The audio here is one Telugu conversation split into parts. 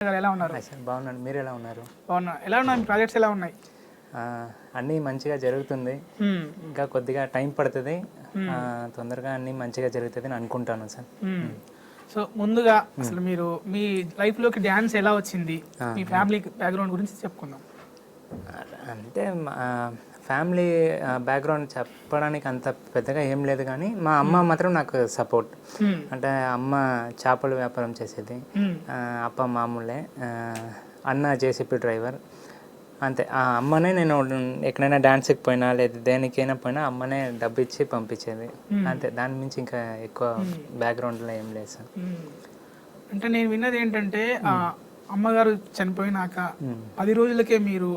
గారు ఎలా ఉన్నారు? హాయ్ సార్, బాగున్నాను. మీరు ఎలా ఉన్నారు? బాగున్నా. ఎలా ఉన్నాయి మీ ప్రాజెక్ట్స్ ఎలా ఉన్నాయి? అన్నీ మంచిగా జరుగుతుంది. ఇంకా కొద్దిగా టైం పడుతుంది. తొందరగా అన్నీ మంచిగా జరుగుతుంది అని అనుకుంటాను సార్. సో ముందుగా అసలు మీరు మీ లైఫ్లోకి డ్యాన్స్ ఎలా వచ్చింది, మీ ఫ్యామిలీ బ్యాక్గ్రౌండ్ గురించి చెప్పుకుందాం. అంటే ఫ్యామిలీ బ్యాక్గ్రౌండ్ చెప్పడానికి అంత పెద్దగా ఏం లేదు, కానీ మా అమ్మ మాత్రం నాకు సపోర్ట్. అంటే అమ్మ చేపల వ్యాపారం చేసేది, అప్ప మామూలే, అన్న జేసీపీ డ్రైవర్. అంతే. ఆ అమ్మనే నేను ఎక్కడైనా డాన్స్కి పోయినా లేదా దేనికైనా పోయినా అమ్మనే డబ్బు ఇచ్చి పంపించేది. అంతే, దాని మించి ఇంకా ఎక్కువ బ్యాక్గ్రౌండ్లో ఏం లేదు సార్. అంటే నేను విన్నది ఏంటంటే అమ్మగారు చనిపోయినాక 10 రోజులకే మీరు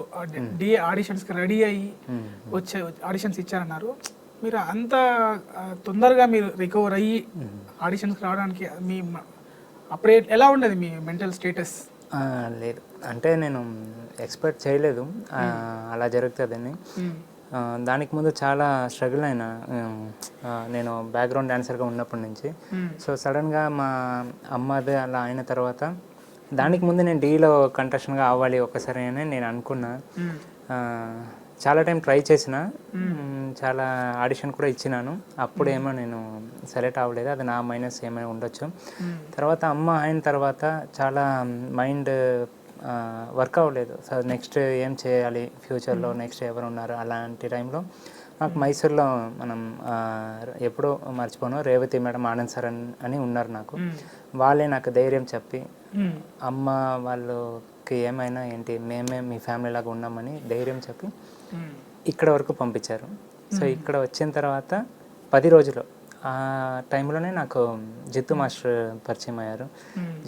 డిఏ ఆడిషన్స్కి రెడీ అయ్యి వచ్చే ఆడిషన్స్ ఇచ్చారన్నారు. మీరు అంత తొందరగా మీరు రికవర్ అయ్యి ఆడిషన్స్కి రావడానికి మీ అప్పుడే ఎలా ఉండేది మీ మెంటల్ స్టేటస్? లేదు, అంటే నేను ఎక్స్పెక్ట్ చేయలేదు అలా జరుగుతుందని. దానికి ముందు చాలా స్ట్రగుల్ అయినా నేను బ్యాక్గ్రౌండ్ డాన్సర్గా ఉన్నప్పటి నుంచి. సో సడన్గా మా అమ్మది అలా అయిన తర్వాత, దానికి ముందు నేను డీలో కంటెస్టెంట్గా అవ్వాలి ఒకసారి అని నేను అనుకున్నా. చాలా టైం ట్రై చేసిన, చాలా ఆడిషన్ కూడా ఇచ్చినాను. అప్పుడేమో నేను సెలెక్ట్ అవ్వలేదు, అది నా మైనస్ ఏమైనా ఉండొచ్చు. తర్వాత అమ్మ అయిన తర్వాత చాలా మైండ్ వర్క్ అవ్వలేదు. సో నెక్స్ట్ ఏం చేయాలి ఫ్యూచర్లో, నెక్స్ట్ ఎవరు ఉన్నారు అలాంటి టైంలో నాకు మైసూర్లో మనం ఎప్పుడూ మర్చిపోను, రేవతి మేడం, ఆనంద్ సార్ అని ఉన్నారు నాకు. వాళ్ళే నాకు ధైర్యం చెప్పి, అమ్మ వాళ్ళకి ఏమైనా ఏంటి, మేమే మీ ఫ్యామిలీ లాగా ఉన్నామని ధైర్యం చెప్పి ఇక్కడ వరకు పంపించారు. సో ఇక్కడ వచ్చిన తర్వాత 10 రోజులు ఆ టైంలోనే నాకు జిత్తు మాస్టర్ పరిచయం అయ్యారు.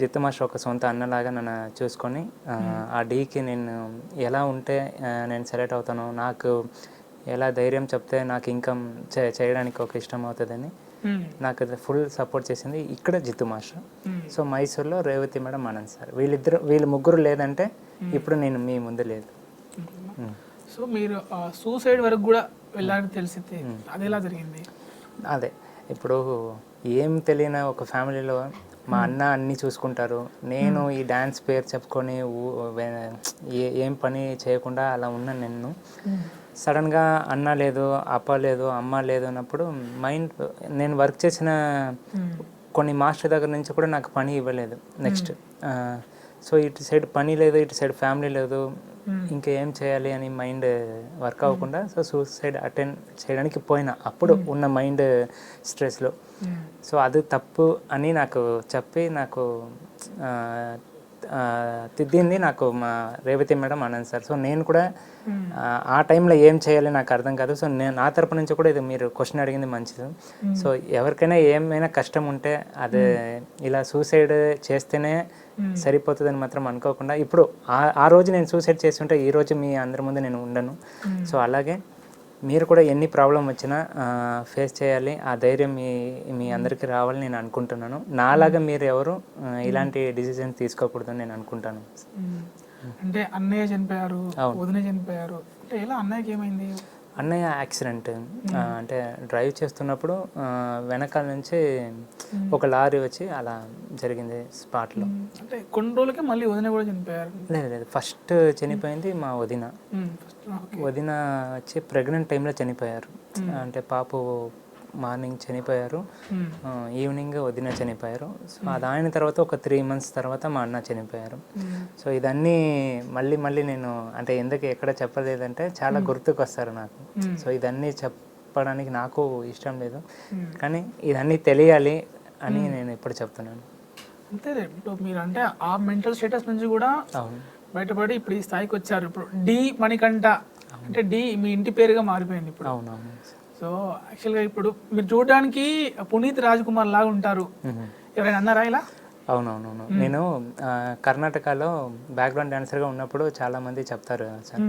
జిత్తు మాస్టర్ ఒక సొంత అన్నలాగా నన్ను చూసుకొని, ఆ డీకి నేను ఎలా ఉంటే నేను సెలెక్ట్ అవుతాను, నాకు ఎలా ధైర్యం చెప్తే నాకు ఇన్కమ్ చేయడానికి ఒక ఇష్టం అవుతుందని నాకు ఫుల్ సపోర్ట్ చేసింది ఇక్కడ జిత్తు మాస్టర్. సో మైసూర్లో రేవతి మేడం, ఆనంద్ సార్, వీళ్ళు ముగ్గురు లేదంటే ఇప్పుడు నేను మీ ముందు లేదు. సో మీరు సూసైడ్ వరకు కూడా వెళ్ళాలని తెలిసింది, అది ఎలా జరిగింది? అదే, ఇప్పుడు ఏం తెలియని ఒక ఫ్యామిలీలో మా అన్న అన్నీ చూసుకుంటారు, నేను ఈ డ్యాన్స్ పేరు చెప్పుకొని ఏం పని చేయకుండా అలా ఉన్నాను. నేను సడన్గా అన్న లేదు, అప్ప లేదు, అమ్మ లేదు అన్నప్పుడు మైండ్, నేను వర్క్ చేసిన కొన్ని మాస్టర్ దగ్గర నుంచి కూడా నాకు పని ఇవ్వలేదు నెక్స్ట్. సో ఇటు సైడ్ పని లేదు, ఇటు సైడ్ ఫ్యామిలీ లేదు, ఇంకేం చేయాలి అని మైండ్ వర్క్ అవ్వకుండా సో సూసైడ్ అటెండ్ చేయడానికి పోయినా అప్పుడు ఉన్న మైండ్ స్ట్రెస్లో. సో అది తప్పు అని నాకు చెప్పి నాకు తిద్దింది నాకు మా Revathi madam, Anand sir. So నేను కూడా ఆ టైంలో ఏం చేయాలి నాకు అర్థం కాదు. సో నేను నా తరపు నుంచి కూడా ఇది మీరు క్వశ్చన్ అడిగింది మంచిది. సో ఎవరికైనా ఏమైనా కష్టం ఉంటే అది ఇలా సూసైడ్ చేస్తేనే సరిపోతుందని మాత్రం అనుకోకుండా, ఇప్పుడు ఆ రోజు నేను సూసైడ్ చేస్తుంటే ఈ రోజు మీ అందరి ముందు నేను ఉండను. సో అలాగే మీరు కూడా ఎన్ని ప్రాబ్లం వచ్చినా ఫేస్ చేయాలి, ఆ ధైర్యం మీ అందరికీ రావాలని నేను అనుకుంటున్నాను. నాలాగా మీరు ఎవరు ఇలాంటి డిసిజన్స్ తీసుకోకూడదని నేను అనుకుంటాను. అంటే అన్నయ్య చనిపోయారు, వదిన చనిపోయారు, అంటే ఎలా అన్నయ్యకి ఏమైంది? అన్నయ్య యాక్సిడెంట్, అంటే డ్రైవ్ చేస్తున్నప్పుడు వెనకాల నుంచి ఒక లారీ వచ్చి అలా జరిగింది స్పాట్లో. అంటే కొన్ని రోజులకే మళ్ళీ వదిన కూడా చనిపోయారు? లేదు, ఫస్ట్ చనిపోయింది మా వదిన. వదిన వచ్చి ప్రెగ్నెంట్ టైంలో చనిపోయారు. అంటే పాపు మార్నింగ్ చనిపోయారు, ఈవినింగ్ వదిన చనిపోయారు. సో అది అయిన తర్వాత ఒక 3 months తర్వాత మా అన్న చనిపోయారు. సో ఇదన్నీ మళ్ళీ నేను అంటే ఎందుకు ఎక్కడ చెప్పలేదంటే చాలా గుర్తుకు వస్తారు నాకు. సో ఇదన్నీ చెప్పడానికి నాకు ఇష్టం లేదు, కానీ ఇదన్నీ తెలియాలి అని నేను ఇప్పుడు చెప్తున్నాను. అంతే, ఇప్పుడు మీరు అంటే ఆ మెంటల్ స్టేటస్ నుంచి కూడా బయటపడి ఇప్పుడు ఈ స్థాయికి వచ్చారు. ఇప్పుడు డి మణికంఠ అంటే డి మీ ఇంటి పేరుగా మారిపోయింది ఇప్పుడు. అవునవును. సో యాక్చువల్గా ఇప్పుడు మీరు చూడడానికి పునీత్ రాజ్ కుమార్ లాగా ఉంటారు, ఎవరైనా అన్నారా ఇలా? అవునవునవును. నేను కర్ణాటకలో బ్యాక్గ్రౌండ్ డాన్సర్గా ఉన్నప్పుడు చాలామంది చెప్తారు సార్,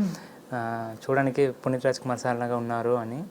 చూడడానికి పునీత్ రాజ్ కుమార్ సార్ లాగా ఉన్నారు అని.